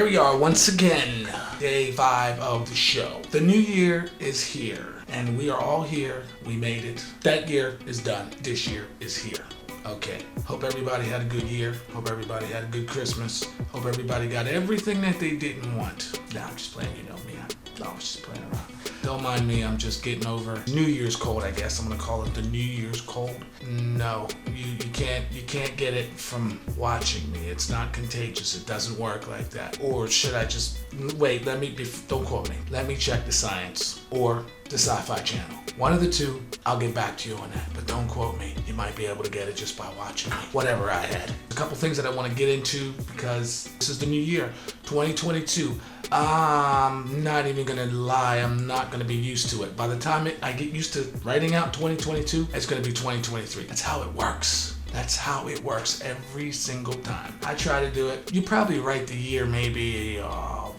Here we are once again, day 5 of the show. The new year is here, and we are all here. We made it. That year is done. This year is here. Okay. Hope everybody had a good year. Hope everybody had a good Christmas. Hope everybody got everything that they didn't want. Nah, I'm just playing, you know me. I was just playing around. Don't mind me, I'm just getting over New Year's cold, I guess. I'm gonna call it the New Year's cold. No, you can't get it from watching me. It's not contagious. It doesn't work like that. Or should I just wait, don't quote me. Let me check the science or the Sci-Fi Channel. One of the two, I'll get back to you on that, but don't quote me. You might be able to get it just by watching me. Whatever I had. A couple things that I want to get into because this is the new year, 2022. I'm not even gonna lie, I'm not gonna be used to it. By the time I get used to writing out 2022, it's gonna be 2023. That's how it works. That's how it works every single time. I try to do it. You probably write the year maybe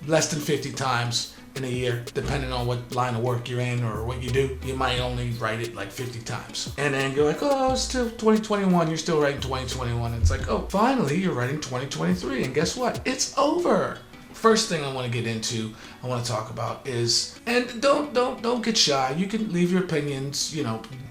less than 50 times in a year, depending on what line of work you're in or what you do. You might only write it like 50 times. And then you're like, oh, it's still 2021. You're still writing 2021. It's like, oh, finally, you're writing 2023. And guess what? It's over. First thing I want to get into, I want to talk about is, and don't get shy. You can leave your opinions,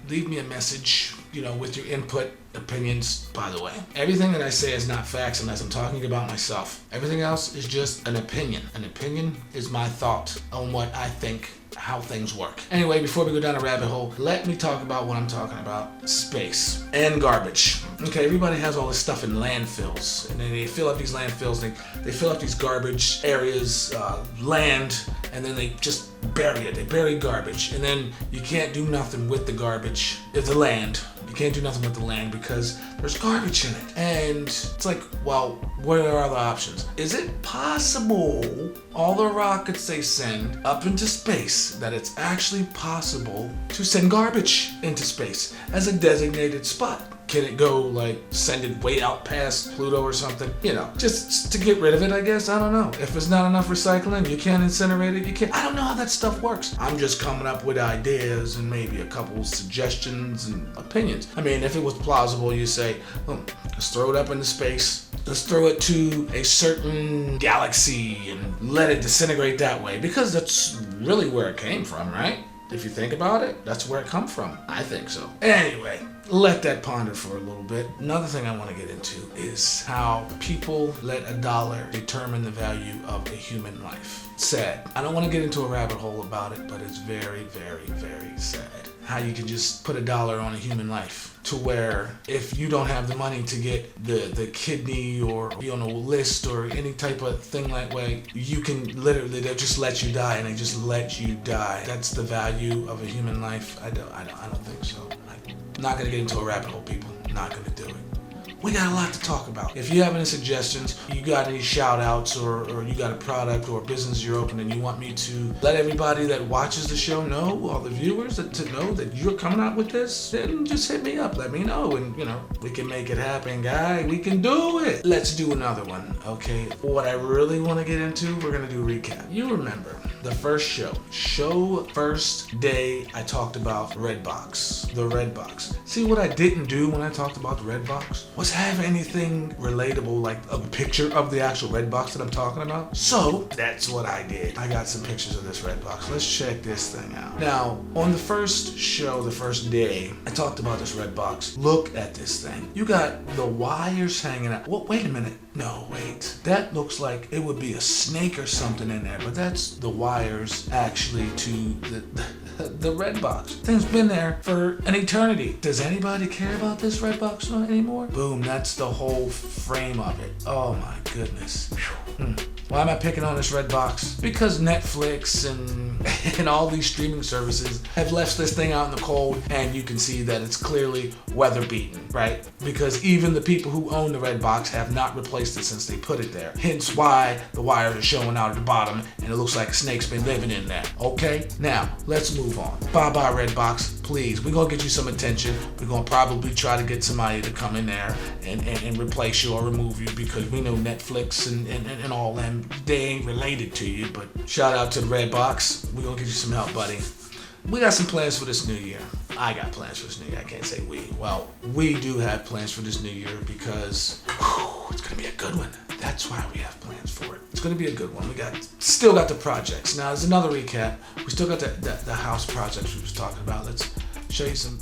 leave me a message, with your input, opinions. By the way, everything that I say is not facts unless I'm talking about myself. Everything else is just an opinion. An opinion is my thought on what I think, how things work. Anyway, before we go down a rabbit hole, let me talk about what I'm talking about. Space and garbage. Okay, everybody has all this stuff in landfills, and then they fill up these landfills, they fill up these garbage areas, land, and then they just bury it. They bury garbage, and then you can't do nothing with the garbage. It's the land. You can't do nothing with the land because there's garbage in it. And it's like, well, what are the options? Is it possible, all the rockets they send up into space, that it's actually possible to send garbage into space as a designated spot? Can it go, send it way out past Pluto or something? Just to get rid of it, I guess. I don't know. If it's not enough recycling, you can't incinerate it. You can't. I don't know how that stuff works. I'm just coming up with ideas and maybe a couple suggestions and opinions. I mean, if it was plausible, you say, let's throw it up into space. Let's throw it to a certain galaxy and let it disintegrate that way. Because that's really where it came from, right? If you think about it, that's where it come from. I think so. Anyway, let that ponder for a little bit. Another thing I want to get into is how people let a dollar determine the value of a human life. Sad. I don't want to get into a rabbit hole about it, but it's very, very, very sad. How you can just put a dollar on a human life to where if you don't have the money to get the kidney or be on a list or any type of thing that way, you can literally, they'll just let you die, and they just let you die. That's the value of a human life. I don't think so. I'm not gonna get into a rabbit hole, people. I'm not gonna do it. We got a lot to talk about. If you have any suggestions, you got any shout outs, or you got a product or a business you're opening, you want me to let everybody that watches the show know, all the viewers, to know that you're coming out with this, then just hit me up. Let me know, and we can make it happen, guy. We can do it. Let's do another one, okay? What I really want to get into, we're gonna do recap. You remember the first first day I talked about Redbox, the Redbox. See, what I didn't do when I talked about the Redbox was have anything relatable, like a picture of the actual Redbox that I'm talking about. So that's what I did. I got some pictures of this Redbox. Let's check this thing out. Now, on the first show, the first day, I talked about this Redbox. Look at this thing. You got the wires hanging out. Well, wait a minute. No, wait. That looks like it would be a snake or something in there, but that's the wires actually to the Redbox. Thing's been there for an eternity. Does anybody care about this Redbox anymore? Boom, that's the whole frame of it. Oh my goodness. Why am I picking on this Redbox? Because Netflix and all these streaming services have left this thing out in the cold, and you can see that it's clearly weather beaten, right? Because even the people who own the Redbox have not replaced it since they put it there. Hence why the wires are showing out at the bottom and it looks like a snake's been living in there. Okay? Now, let's move on. Bye-bye Redbox, please. We're gonna get you some attention. We're gonna probably try to get somebody to come in there and replace you or remove you, because we know Netflix and all them, they ain't related to you. But shout out to the Redbox. We're gonna get you some help, buddy. We got some plans for this new year. I got plans for this new year. I can't say we. Well, we do have plans for this new year because it's going to be a good one. That's why we have plans for it. It's It's going to be a good one. We still got the projects. Now, there's another recap. We still got the house projects we was talking about. Let's show you some